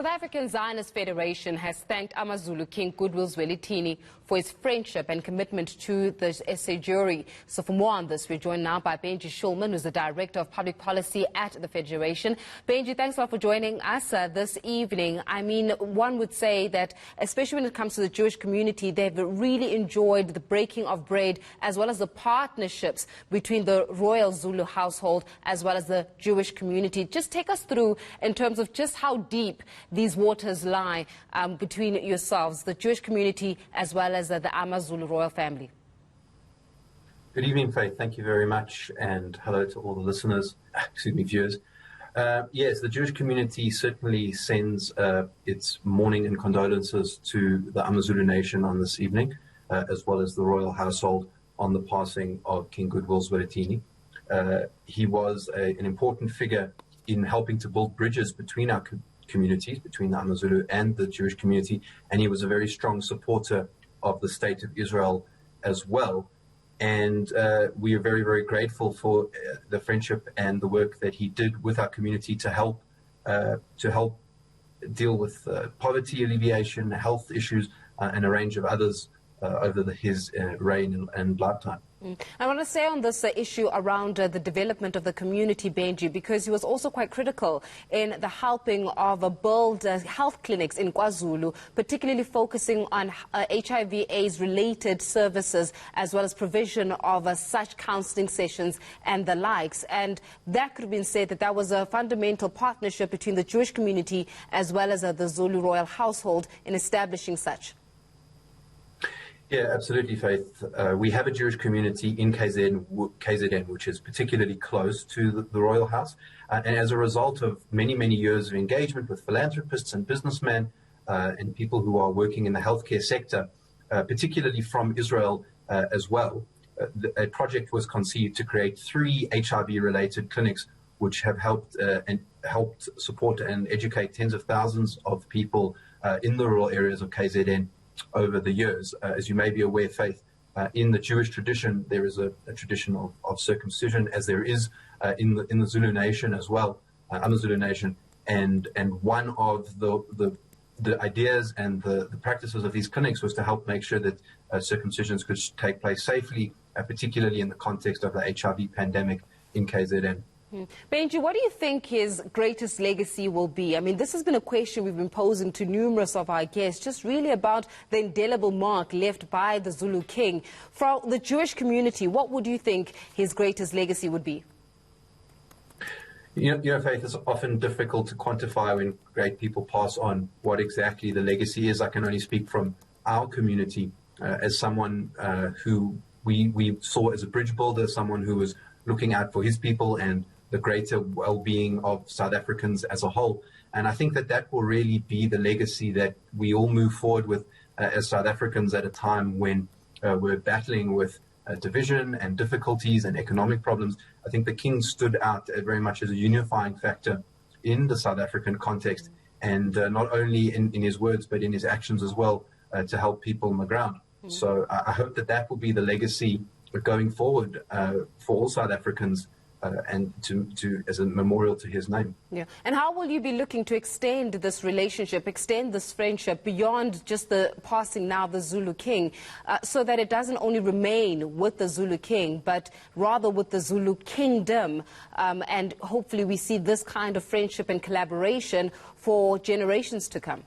African Zionist Federation has thanked AmaZulu King Goodwill Zwelithini for his friendship and commitment to the SA Jewry. So for more on this, we're joined now by Benji Shulman, who's the Director of Public Policy at the Federation. Benji, thanks a lot for joining us this evening. I mean, one would say that, especially when it comes to the Jewish community, they've really enjoyed the breaking of bread as well as the partnerships between the Royal Zulu household as well as the Jewish community. Just take us through in terms of just how deep these waters lie between yourselves, the Jewish community, as well as the AmaZulu royal family. Good evening, Faith. Thank you very much, and hello to all the listeners, viewers. Yes, the Jewish community certainly sends its mourning and condolences to the AmaZulu nation on this evening, as well as the royal household on the passing of King Goodwill Zwelithini. He was an important figure in helping to build bridges between our communities, between the AmaZulu and the Jewish community, and he was a very strong supporter of the State of Israel as well. And we are very, very grateful for the friendship and the work that he did with our community to help deal with poverty alleviation, health issues, and a range of others over his reign and lifetime. I want to say on this issue around the development of the community, Benji, because he was also quite critical in the helping of build health clinics in KwaZulu, particularly focusing on HIV/AIDS related services, as well as provision of such counseling sessions and the likes. And that could have been said that that was a fundamental partnership between the Jewish community as well as the Zulu royal household in establishing such. Yeah, absolutely, Faith. We have a Jewish community in KZN, which is particularly close to the Royal House. And as a result of many, many years of engagement with philanthropists and businessmen and people who are working in the healthcare sector, particularly from Israel as well, a project was conceived to create 3 HIV-related clinics, which have helped support and educate tens of thousands of people in the rural areas of KZN over the years. As you may be aware, Faith, in the Jewish tradition, there is a tradition of circumcision, as there is in the Zulu nation as well, AmaZulu nation. And one of the ideas and the practices of these clinics was to help make sure that circumcisions could take place safely, particularly in the context of the HIV pandemic in KZN. Benji, what do you think his greatest legacy will be? I mean, this has been a question we've been posing to numerous of our guests, just really about the indelible mark left by the Zulu king. For the Jewish community, what would you think his greatest legacy would be? You know, Faith, it's often difficult to quantify when great people pass on what exactly the legacy is. I can only speak from our community as someone who we saw as a bridge builder, someone who was looking out for his people and the greater well-being of South Africans as a whole. And I think that that will really be the legacy that we all move forward with as South Africans at a time when we're battling with division and difficulties and economic problems. I think the King stood out very much as a unifying factor in the South African context, and not only in his words, but in his actions as well, to help people on the ground. So I hope that that will be the legacy going forward for all South Africans, and to as a memorial to his name. Yeah. And how will you be looking to extend this relationship, extend this friendship beyond just the passing now of the Zulu king, so that it doesn't only remain with the Zulu king, but rather with the Zulu kingdom, and hopefully we see this kind of friendship and collaboration for generations to come?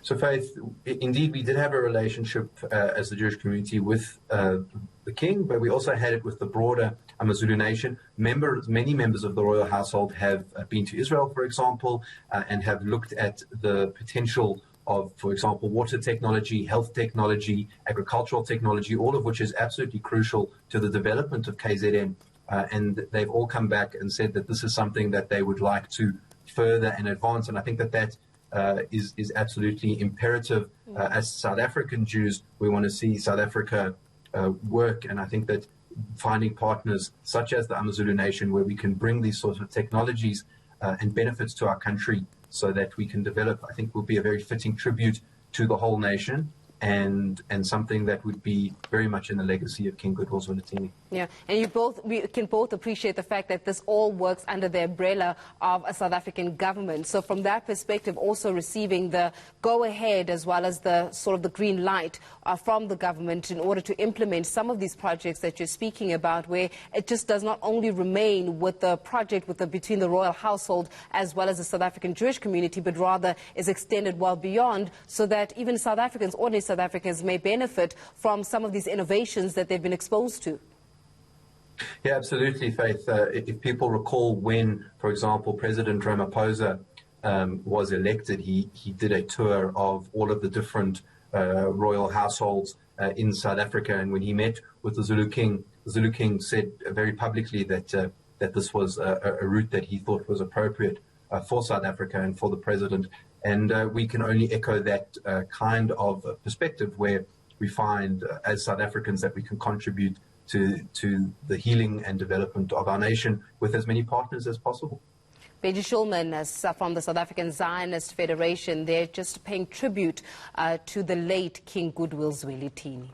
So, Faith, indeed, we did have a relationship as the Jewish community with the king, but we also had it with the broader AmaZulu nation. Many members of the royal household have been to Israel, for example, and have looked at the potential of, for example, water technology, health technology, agricultural technology, all of which is absolutely crucial to the development of KZN. And they've all come back and said that this is something that they would like to further and advance. And I think that is absolutely imperative. As South African Jews, we want to see South Africa work, and I think that finding partners such as the AmaZulu nation, where we can bring these sorts of technologies and benefits to our country so that we can develop, I think will be a very fitting tribute to the whole nation and something that would be very much in the legacy of King Goodwill Zwelithini. Yeah, and we can both appreciate the fact that this all works under the umbrella of a South African government. So from that perspective, also receiving the go-ahead as well as the sort of the green light from the government in order to implement some of these projects that you're speaking about, where it just does not only remain with the project between the royal household as well as the South African Jewish community, but rather is extended well beyond, so that even South Africans, ordinary South Africans, may benefit from some of these innovations that they've been exposed to. Yeah, absolutely, Faith. If people recall when, for example, President Ramaphosa was elected, he did a tour of all of the different royal households in South Africa, and when he met with the Zulu King said very publicly that this was a route that he thought was appropriate for South Africa and for the president. And we can only echo that kind of perspective, where we find as South Africans that we can contribute to the healing and development of our nation with as many partners as possible. Benji Shulman from the South African Zionist Federation, they're just paying tribute to the late King Goodwill Zwelithini.